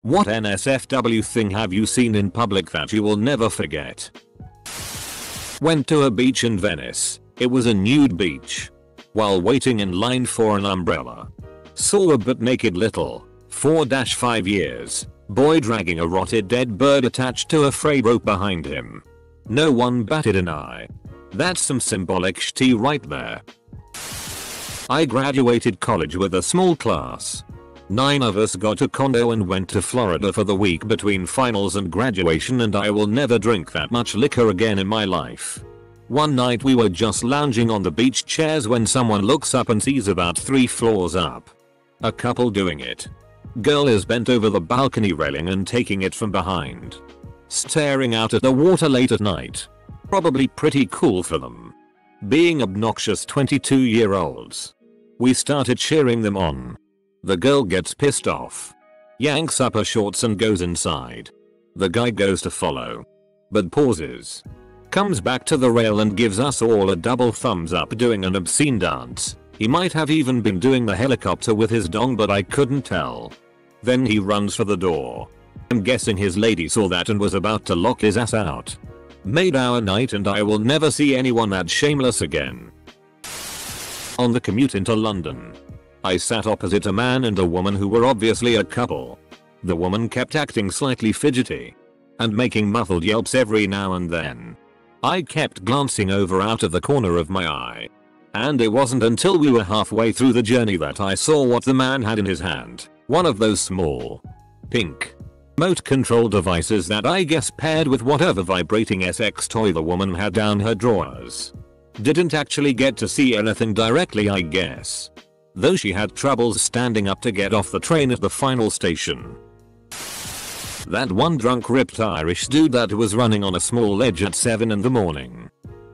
What NSFW thing have you seen in public that you will never forget? Went to a beach in Venice. It was a nude beach. While waiting in line for an umbrella, saw a butt naked little 4-5 years boy dragging a rotted dead bird attached to a frayed rope behind him. No one batted an eye. That's some symbolic shit right there. I graduated college with a small class. 9 of us got a condo and went to Florida for the week between finals and graduation, and I will never drink that much liquor again in my life. One night we were just lounging on the beach chairs when someone looks up and sees about 3 floors up a couple doing it. Girl is bent over the balcony railing and taking it from behind, staring out at the water late at night. Probably pretty cool for them, being obnoxious 22-year-olds. We started cheering them on. The girl gets pissed off, yanks up her shorts and goes inside. The guy goes to follow, but pauses, comes back to the rail and gives us all a double thumbs up doing an obscene dance. He might have even been doing the helicopter with his dong, but I couldn't tell. Then he runs for the door. I'm guessing his lady saw that and was about to lock his ass out. Made our night, and I will never see anyone that shameless again. On the commute into London, I sat opposite a man and a woman who were obviously a couple. The woman kept acting slightly fidgety and making muffled yelps every now and then. I kept glancing over out of the corner of my eye, and it wasn't until we were halfway through the journey that I saw what the man had in his hand. One of those small, pink, remote control devices that I guess paired with whatever vibrating sex toy the woman had down her drawers. Didn't actually get to see anything directly, I guess, though she had troubles standing up to get off the train at the final station. That one drunk ripped Irish dude that was running on a small ledge at 7 in the morning,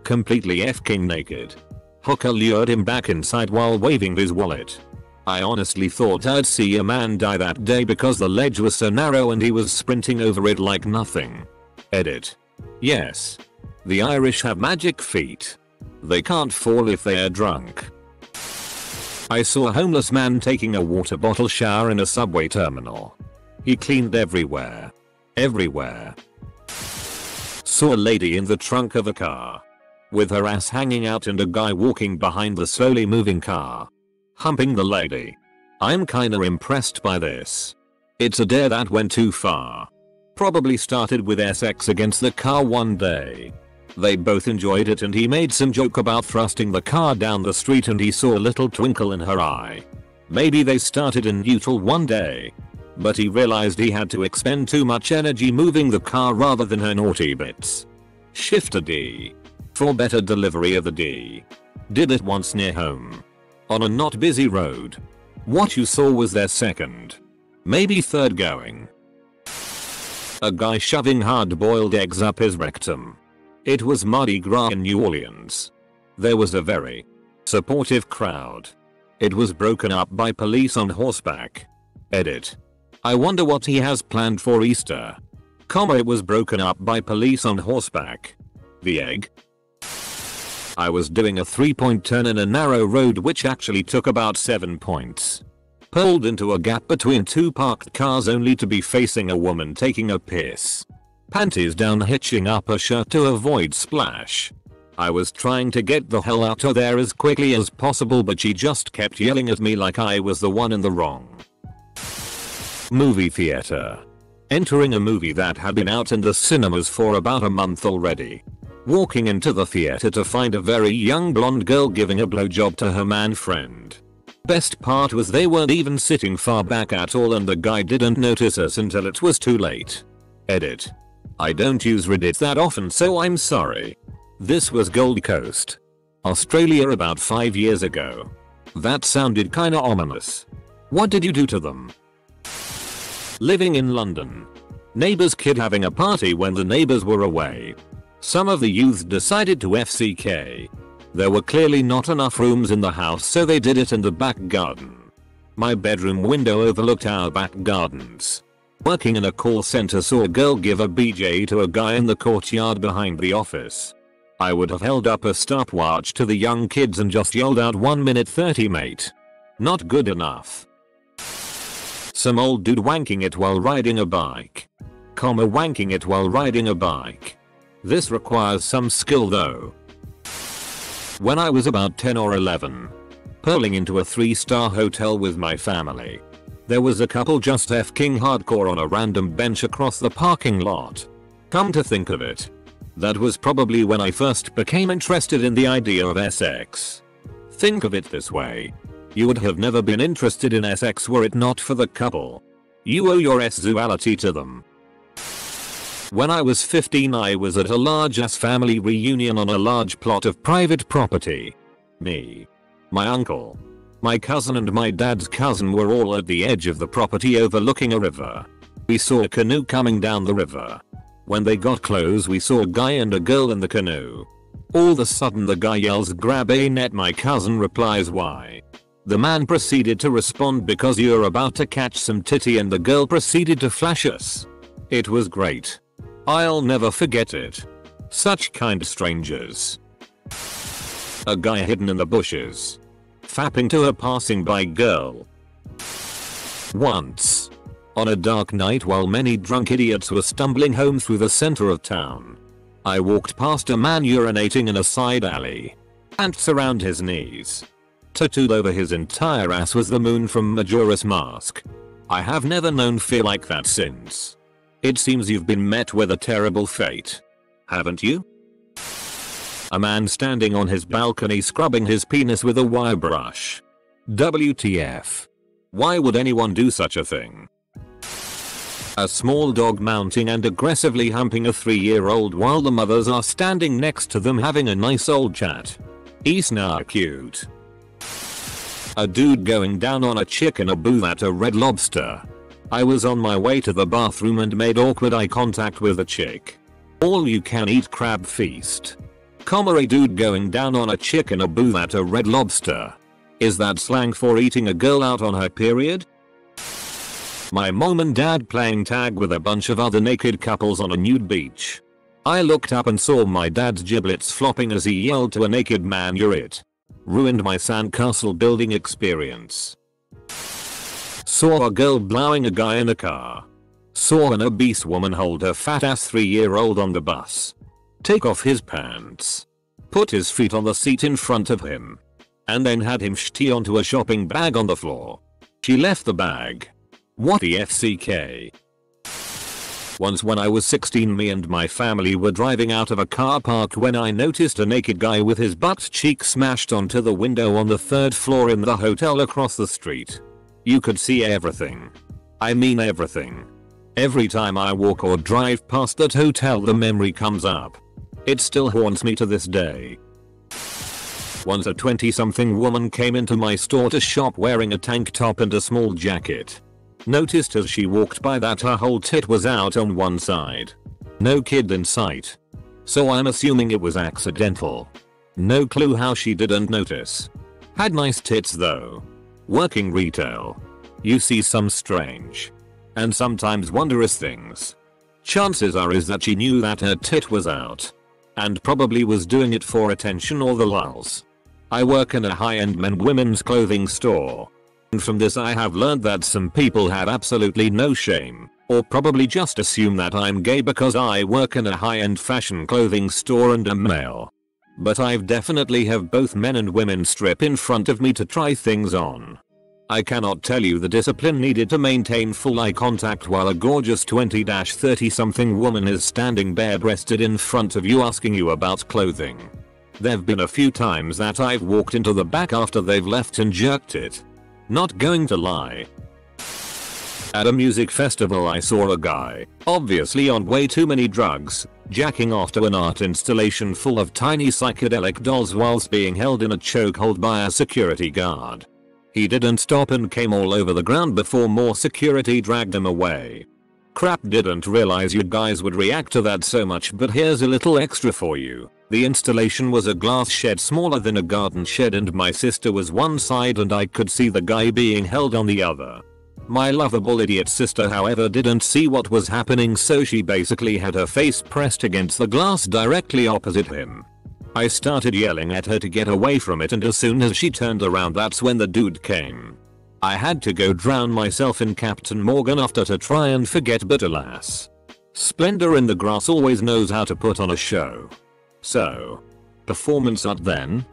completely f***ing naked. Hooker lured him back inside while waving his wallet. I honestly thought I'd see a man die that day because the ledge was so narrow and he was sprinting over it like nothing. Edit. Yes, the Irish have magic feet. They can't fall if they are drunk. I saw a homeless man taking a water bottle shower in a subway terminal. He cleaned everywhere. Everywhere. Saw a lady in the trunk of a car, with her ass hanging out and a guy walking behind the slowly moving car, humping the lady. I'm kinda impressed by this. It's a dare that went too far. Probably started with sex against the car one day. They both enjoyed it and he made some joke about thrusting the car down the street and he saw a little twinkle in her eye. Maybe they started in neutral one day, but he realized he had to expend too much energy moving the car rather than her naughty bits. Shift a D for better delivery of the D. Did it once near home, on a not busy road. What you saw was their second, maybe third going. A guy shoving hard-boiled eggs up his rectum. It was Mardi Gras in New Orleans. There was a very supportive crowd. It was broken up by police on horseback. Edit. I wonder what he has planned for Easter. It was broken up by police on horseback. The egg? I was doing a 3-point turn in a narrow road which actually took about 7 points. Pulled into a gap between 2 parked cars only to be facing a woman taking a piss. Panties down, hitching up her shirt to avoid splash. I was trying to get the hell out of there as quickly as possible, but she just kept yelling at me like I was the one in the wrong. Movie theater. Entering a movie that had been out in the cinemas for about a month already. Walking into the theater to find a very young blonde girl giving a blowjob to her man friend. Best part was they weren't even sitting far back at all and the guy didn't notice us until it was too late. Edit. I don't use Reddit that often, so I'm sorry. This was Gold Coast, Australia about 5 years ago. That sounded kinda ominous. What did you do to them? Living in London. Neighbor's kid having a party when the neighbors were away. Some of the youths decided to FCK. There were clearly not enough rooms in the house, so they did it in the back garden. My bedroom window overlooked our back gardens. Working in a call center, saw a girl give a BJ to a guy in the courtyard behind the office. I would have held up a stopwatch to the young kids and just yelled out 1 minute 30 mate. Not good enough. Some old dude wanking it while riding a bike. Wanking it while riding a bike. This requires some skill though. When I was about 10 or 11. Pulling into a 3-star hotel with my family. There was a couple just fking hardcore on a random bench across the parking lot. Come to think of it. That was probably when I first became interested in the idea of sex. Think of it this way. You would have never been interested in sex were it not for the couple. You owe your sexuality to them. When I was 15 I was at a large-ass family reunion on a large plot of private property. Me, my uncle, my cousin and my dad's cousin were all at the edge of the property overlooking a river. We saw a canoe coming down the river. When they got close we saw a guy and a girl in the canoe. All of a sudden the guy yells grab a net, my cousin replies why. The man proceeded to respond because you're about to catch some titty, and the girl proceeded to flash us. It was great. I'll never forget it. Such kind strangers. A guy hidden in the bushes. Fapping to a passing by girl. Once. On a dark night while many drunk idiots were stumbling home through the center of town. I walked past a man urinating in a side alley. Ants around his knees. Tattooed over his entire ass was the moon from Majora's Mask. I have never known fear like that since. It seems you've been met with a terrible fate. Haven't you? A man standing on his balcony scrubbing his penis with a wire brush. WTF. Why would anyone do such a thing? A small dog mounting and aggressively humping a 3-year-old while the mothers are standing next to them having a nice old chat. Isn't cute? A dude going down on a chick in a booth at a Red Lobster. I was on my way to the bathroom and made awkward eye contact with a chick. All you can eat crab feast. A dude going down on a chick in a booth at a Red Lobster. Is that slang for eating a girl out on her period? My mom and dad playing tag with a bunch of other naked couples on a nude beach. I looked up and saw my dad's giblets flopping as he yelled to a naked man, "You're it." Ruined my sandcastle building experience. Saw a girl blowing a guy in a car. Saw an obese woman hold her fat ass 3-year-old on the bus. Take off his pants. Put his feet on the seat in front of him. And then had him shitty onto a shopping bag on the floor. She left the bag. What the FCK? Once when I was 16 me and my family were driving out of a car park when I noticed a naked guy with his butt cheek smashed onto the window on the 3rd floor in the hotel across the street. You could see everything. I mean everything. Every time I walk or drive past that hotel the memory comes up. It still haunts me to this day. Once a 20-something woman came into my store to shop wearing a tank top and a small jacket. Noticed as she walked by that her whole tit was out on one side. No kid in sight. So I'm assuming it was accidental. No clue how she didn't notice. Had nice tits though. Working retail. You see some strange and sometimes wondrous things. Chances are is that she knew that her tit was out. And probably was doing it for attention or the lulz. I work in a high-end women's clothing store. And from this I have learned that some people have absolutely no shame, or probably just assume that I'm gay because I work in a high-end fashion clothing store and am male. But I've definitely have both men and women strip in front of me to try things on. I cannot tell you the discipline needed to maintain full eye contact while a gorgeous 20-30 something woman is standing bare-breasted in front of you asking you about clothing. There've been a few times that I've walked into the back after they've left and jerked it. Not going to lie. At a music festival I saw a guy, obviously on way too many drugs, jacking off to an art installation full of tiny psychedelic dolls whilst being held in a chokehold by a security guard. He didn't stop and came all over the ground before more security dragged him away. Crap, didn't realize you guys would react to that so much, but here's a little extra for you. The installation was a glass shed smaller than a garden shed and my sister was one side and I could see the guy being held on the other. My lovable idiot sister however didn't see what was happening, so she basically had her face pressed against the glass directly opposite him. I started yelling at her to get away from it and as soon as she turned around that's when the dude came. I had to go drown myself in Captain Morgan after to try and forget, but alas. Splendor in the Grass always knows how to put on a show. So, performance art then?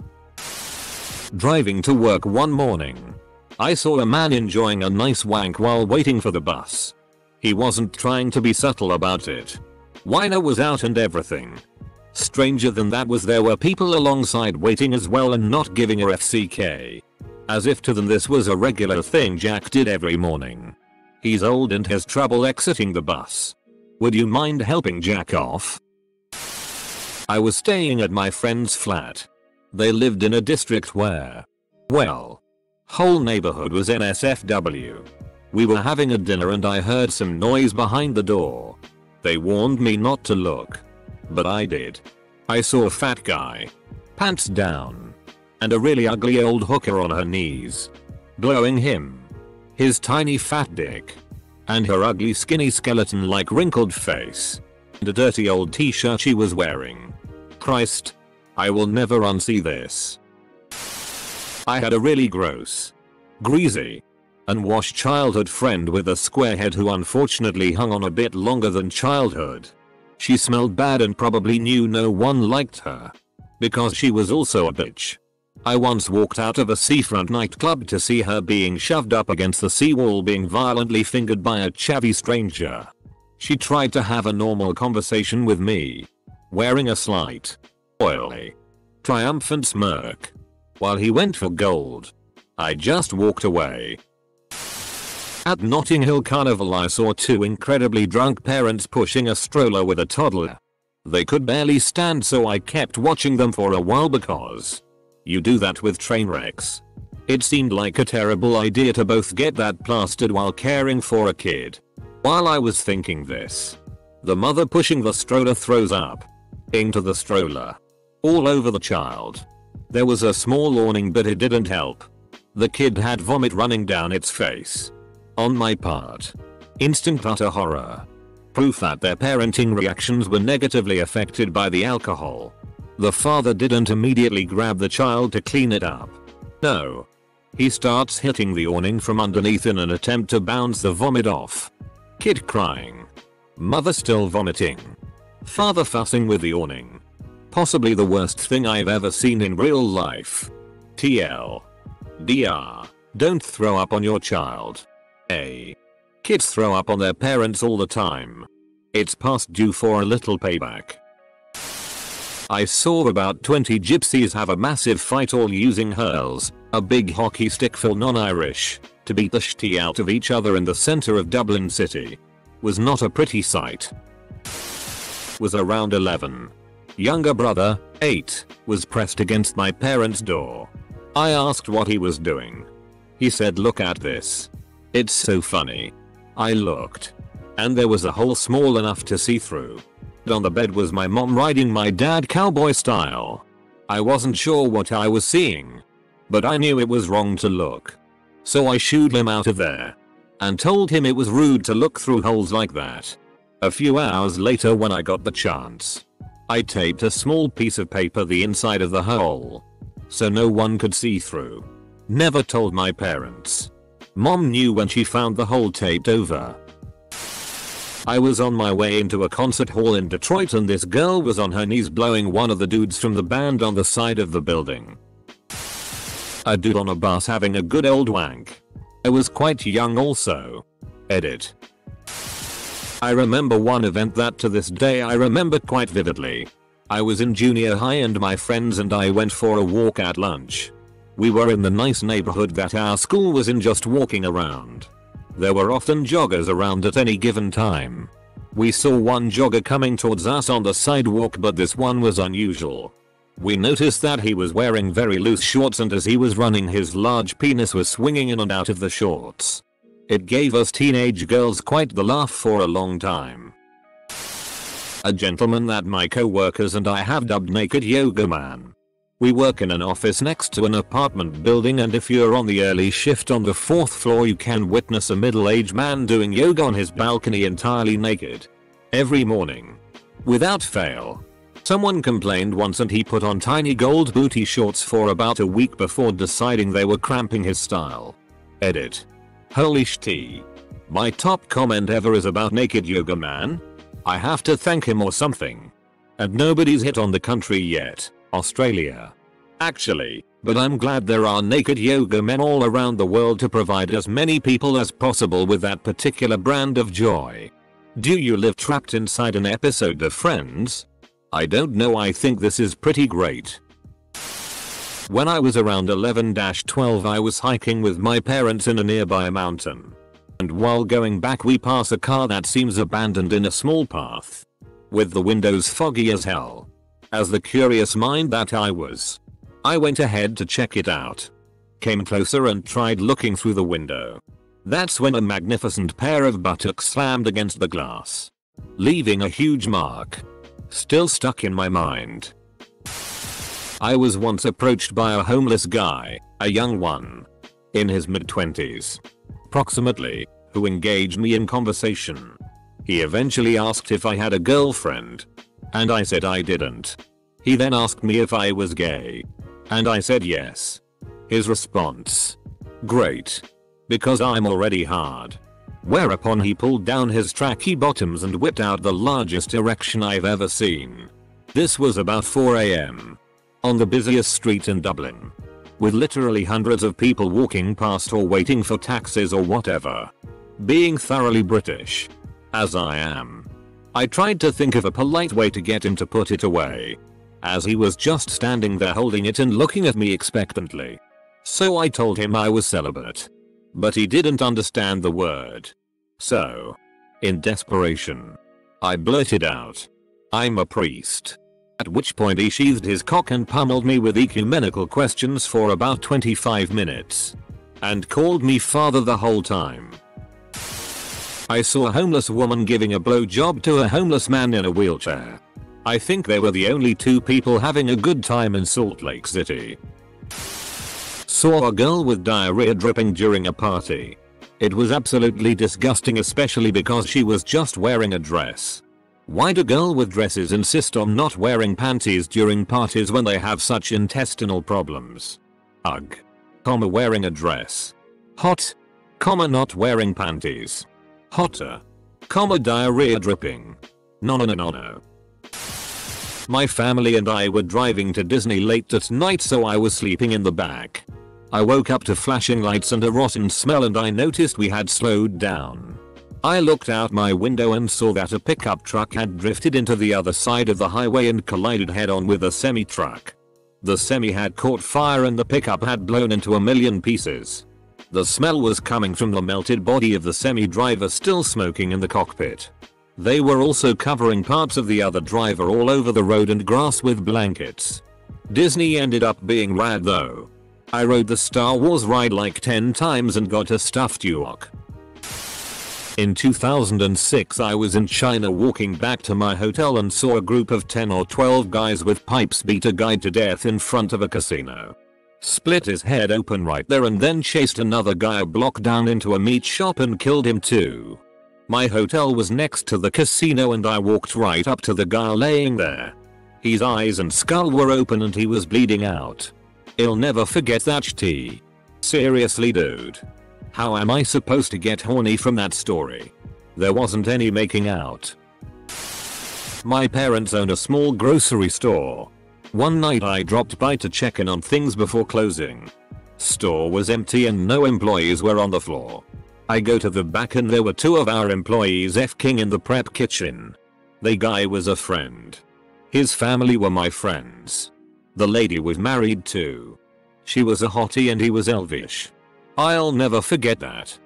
Driving to work one morning, I saw a man enjoying a nice wank while waiting for the bus. He wasn't trying to be subtle about it. Wiener was out and everything. Stranger than that was there were people alongside waiting as well and not giving a FCK. As if to them this was a regular thing Jack did every morning. He's old and has trouble exiting the bus. Would you mind helping Jack off? I was staying at my friend's flat. They lived in a district where, well, whole neighborhood was NSFW. We were having a dinner and I heard some noise behind the door. They warned me not to look. But I did. I saw a fat guy, pants down, and a really ugly old hooker on her knees, blowing him, his tiny fat dick, and her ugly skinny skeleton like wrinkled face, and a dirty old t-shirt she was wearing. Christ, I will never unsee this. I had a really gross, greasy, unwashed childhood friend with a square head who unfortunately hung on a bit longer than childhood. She smelled bad and probably knew no one liked her, because she was also a bitch. I once walked out of a seafront nightclub to see her being shoved up against the seawall being violently fingered by a chavvy stranger. She tried to have a normal conversation with me, wearing a slight, oily, triumphant smirk, while he went for gold. I just walked away. At Notting Hill Carnival I saw two incredibly drunk parents pushing a stroller with a toddler. They could barely stand, so I kept watching them for a while because you do that with train wrecks. It seemed like a terrible idea to both get that plastered while caring for a kid. While I was thinking this, the mother pushing the stroller throws up into the stroller, all over the child. There was a small awning but it didn't help. The kid had vomit running down its face. On my part, instant utter horror. Proof that their parenting reactions were negatively affected by the alcohol. The father didn't immediately grab the child to clean it up. No. He starts hitting the awning from underneath in an attempt to bounce the vomit off. Kid crying. Mother still vomiting. Father fussing with the awning. Possibly the worst thing I've ever seen in real life. TL. DR. Don't throw up on your child. Kids throw up on their parents all the time. It's past due for a little payback. I saw about 20 gypsies have a massive fight, all using hurls, a big hockey stick for non-Irish, to beat the shitty out of each other in the centre of Dublin City. Was not a pretty sight. Was around 11. Younger brother, 8, was pressed against my parents' door. I asked what he was doing. He said, "Look at this. It's so funny." I looked, and there was a hole small enough to see through. On the bed was my mom riding my dad cowboy style. I wasn't sure what I was seeing, but I knew it was wrong to look. So I shooed him out of there and told him it was rude to look through holes like that. A few hours later, when I got the chance, I taped a small piece of paper the inside of the hole so no one could see through. Never told my parents. Mom knew when she found the hole taped over. I was on my way into a concert hall in Detroit and this girl was on her knees blowing one of the dudes from the band on the side of the building. A dude on a bus having a good old wank. I was quite young also. Edit. I remember one event that to this day I remember quite vividly. I was in junior high and my friends and I went for a walk at lunch. We were in the nice neighborhood that our school was in, just walking around. There were often joggers around at any given time. We saw one jogger coming towards us on the sidewalk, but this one was unusual. We noticed that he was wearing very loose shorts and as he was running his large penis was swinging in and out of the shorts. It gave us teenage girls quite the laugh for a long time. A gentleman that my co-workers and I have dubbed Naked Yoga Man. We work in an office next to an apartment building, and if you're on the early shift on the 4th floor you can witness a middle-aged man doing yoga on his balcony entirely naked. Every morning. Without fail. Someone complained once and he put on tiny gold booty shorts for about a week before deciding they were cramping his style. Edit. Holy shit. My top comment ever is about naked yoga man. I have to thank him or something. And nobody's hit on the country yet, Australia. Actually, but I'm glad there are naked yoga men all around the world to provide as many people as possible with that particular brand of joy. Do you live trapped inside an episode of Friends? I don't know, I think this is pretty great. When I was around 11-12 I was hiking with my parents in a nearby mountain. And while going back we pass a car that seems abandoned in a small path. With the windows foggy as hell. As the curious mind that I was, I went ahead to check it out. Came closer and tried looking through the window. That's when a magnificent pair of buttocks slammed against the glass, leaving a huge mark. Still stuck in my mind. I was once approached by a homeless guy, a young one, in his mid-20s, approximately, who engaged me in conversation. He eventually asked if I had a girlfriend, and I said I didn't. He then asked me if I was gay, and I said yes. His response: great, because I'm already hard. Whereupon he pulled down his tracky bottoms and whipped out the largest erection I've ever seen. This was about 4 AM. On the busiest street in Dublin. With literally hundreds of people walking past or waiting for taxis or whatever. Being thoroughly British, as I am, I tried to think of a polite way to get him to put it away, as he was just standing there holding it and looking at me expectantly. So I told him I was celibate. But he didn't understand the word. So, in desperation, I blurted out, "I'm a priest." At which point he sheathed his cock and pummeled me with ecumenical questions for about 25 minutes. And called me father the whole time. I saw a homeless woman giving a blowjob to a homeless man in a wheelchair. I think they were the only two people having a good time in Salt Lake City. Saw a girl with diarrhea dripping during a party. It was absolutely disgusting, especially because she was just wearing a dress. Why do girls with dresses insist on not wearing panties during parties when they have such intestinal problems? Ugh. Comma, wearing a dress. Hot. Comma, not wearing panties. Hotter. Comma, diarrhea dripping. No. My family and I were driving to Disney late at night, so I was sleeping in the back. I woke up to flashing lights and a rotten smell, and I noticed we had slowed down. I looked out my window and saw that a pickup truck had drifted into the other side of the highway and collided head-on with a semi-truck. The semi had caught fire and the pickup had blown into a million pieces. The smell was coming from the melted body of the semi-driver still smoking in the cockpit. They were also covering parts of the other driver all over the road and grass with blankets. Disney ended up being rad though. I rode the Star Wars ride like 10 times and got a stuffed Ewok. In 2006 I was in China walking back to my hotel and saw a group of 10 or 12 guys with pipes beat a guy to death in front of a casino. Split his head open right there and then chased another guy a block down into a meat shop and killed him too. My hotel was next to the casino and I walked right up to the guy laying there. His eyes and skull were open and he was bleeding out. I'll never forget that shit. Seriously dude. How am I supposed to get horny from that story? There wasn't any making out. My parents own a small grocery store. One night I dropped by to check in on things before closing. Store was empty and no employees were on the floor. I go to the back and there were 2 of our employees f-king in the prep kitchen. The guy was a friend. His family were my friends. The lady was married too. She was a hottie and he was elvish. I'll never forget that.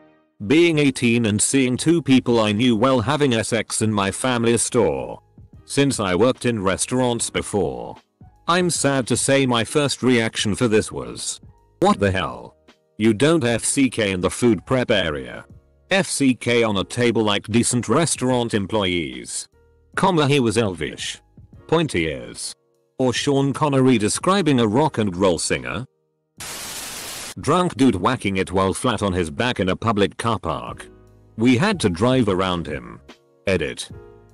Being 18 and seeing 2 people I knew well having sex in my family's store. Since I worked in restaurants before, I'm sad to say my first reaction for this was, what the hell? You don't FCK in the food prep area. FCK on a table like decent restaurant employees. Comma, he was elvish. Pointy ears. Or Sean Connery describing a rock and roll singer. Drunk dude whacking it while flat on his back in a public car park. We had to drive around him. Edit.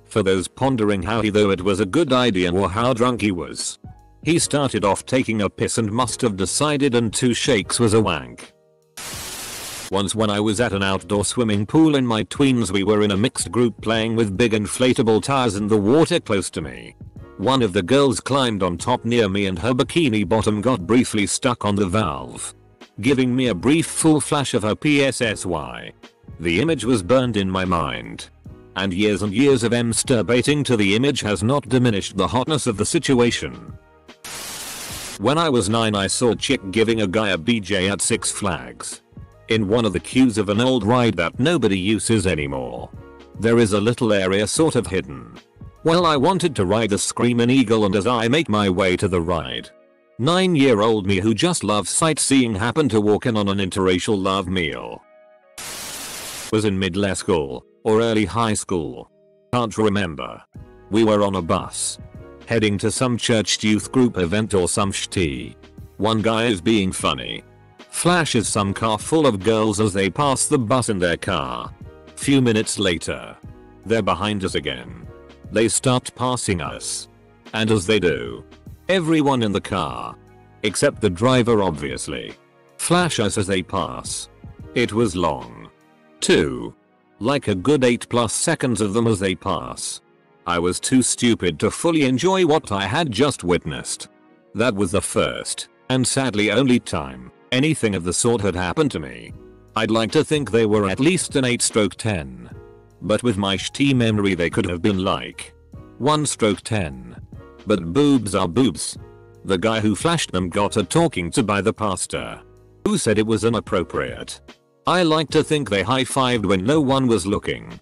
For those pondering how he thought it was a good idea or how drunk he was. He started off taking a piss and must have decided and 2 shakes was a wank. Once when I was at an outdoor swimming pool in my tweens, we were in a mixed group playing with big inflatable tires in the water close to me. One of the girls climbed on top near me and her bikini bottom got briefly stuck on the valve, giving me a brief full flash of her PSSY. The image was burned in my mind. And years of masturbating to the image has not diminished the hotness of the situation. When I was 9, I saw a chick giving a guy a BJ at Six Flags. In one of the queues of an old ride that nobody uses anymore. There is a little area sort of hidden. Well, I wanted to ride the Screamin' Eagle, and as I make my way to the ride, 9-year-old me who just loves sightseeing happened to walk in on an interracial love meal. Was in middle school or early high school. Can't remember. We were on a bus, heading to some church youth group event or some shitty. One guy is being funny. Flashes some car full of girls as they pass the bus in their car. Few minutes later, they're behind us again. They start passing us. And as they do, everyone in the car, except the driver obviously, flash us as they pass. It was long. Too. Like a good 8+ seconds of them as they pass. I was too stupid to fully enjoy what I had just witnessed. That was the first, and sadly only time, anything of the sort had happened to me. I'd like to think they were at least an 8/10. But with my shitty memory they could have been like 1/10. But boobs are boobs. The guy who flashed them got a talking to by the pastor, who said it was inappropriate. I like to think they high-fived when no one was looking.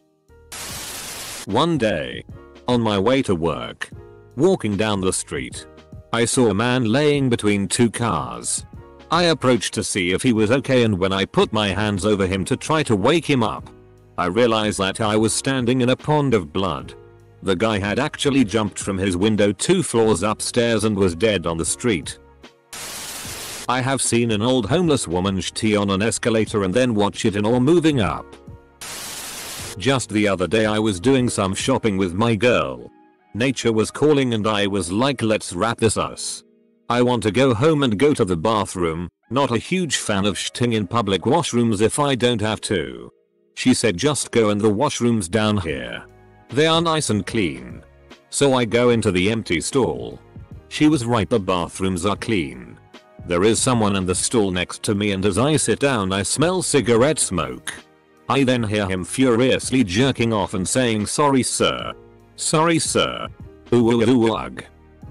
One day, on my way to work, walking down the street, I saw a man laying between two cars. I approached to see if he was okay, and when I put my hands over him to try to wake him up, I realized that I was standing in a pond of blood. The guy had actually jumped from his window 2 floors upstairs and was dead on the street. I have seen an old homeless woman shitty on an escalator and then watch it in awe moving up. Just the other day I was doing some shopping with my girl. Nature was calling and I was like, let's wrap this us. I want to go home and go to the bathroom, not a huge fan of shitting in public washrooms if I don't have to. She said just go in the washrooms down here. They are nice and clean. So I go into the empty stall. She was right, the bathrooms are clean. There is someone in the stall next to me and as I sit down I smell cigarette smoke. I then hear him furiously jerking off and saying sorry sir. Sorry sir. Ugh.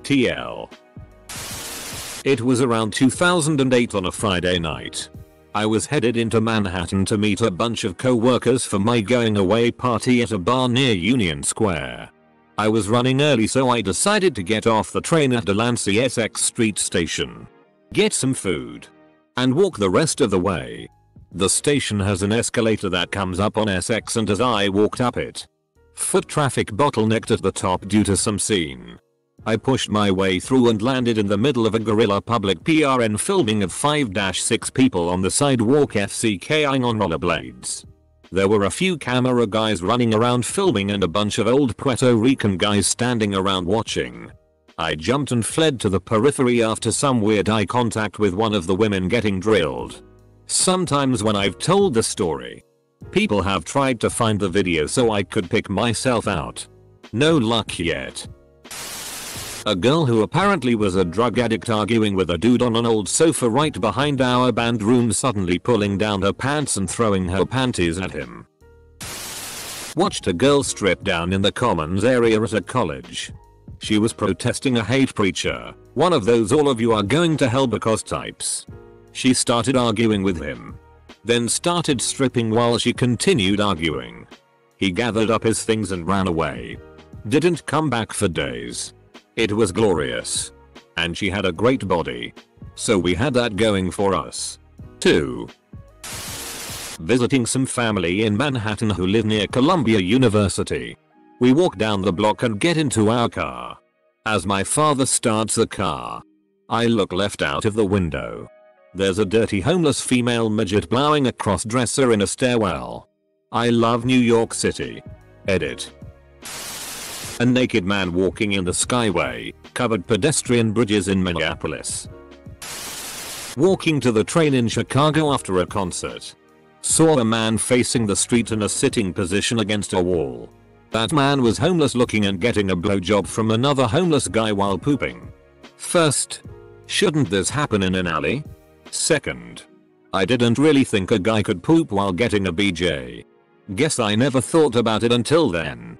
TL. It was around 2008 on a Friday night. I was headed into Manhattan to meet a bunch of co-workers for my going away party at a bar near Union Square. I was running early so I decided to get off the train at Delancey Essex Street Station, get some food, and walk the rest of the way. The station has an escalator that comes up on Essex and as I walked up it, foot traffic bottlenecked at the top due to some scene. I pushed my way through and landed in the middle of a guerrilla public PRN filming of 5-6 people on the sidewalk FCKing on rollerblades. There were a few camera guys running around filming and a bunch of old Puerto Rican guys standing around watching. I jumped and fled to the periphery after some weird eye contact with one of the women getting drilled. Sometimes when I've told the story, people have tried to find the video so I could pick myself out. No luck yet. A girl who apparently was a drug addict arguing with a dude on an old sofa right behind our band room, suddenly pulling down her pants and throwing her panties at him. Watched a girl strip down in the commons area at a college. She was protesting a hate preacher, one of those all of you are going to hell because types. She started arguing with him, then started stripping while she continued arguing. He gathered up his things and ran away. Didn't come back for days. It was glorious. And she had a great body. So we had that going for us. 2. Visiting some family in Manhattan who live near Columbia University. We walk down the block and get into our car. As my father starts the car, I look left out of the window. There's a dirty homeless female midget blowing a cross-dresser in a stairwell. I love New York City. Edit. A naked man walking in the skyway, covered pedestrian bridges in Minneapolis. Walking to the train in Chicago after a concert. Saw a man facing the street in a sitting position against a wall. That man was homeless looking and getting a blowjob from another homeless guy while pooping. First, shouldn't this happen in an alley? Second, I didn't really think a guy could poop while getting a BJ. Guess I never thought about it until then.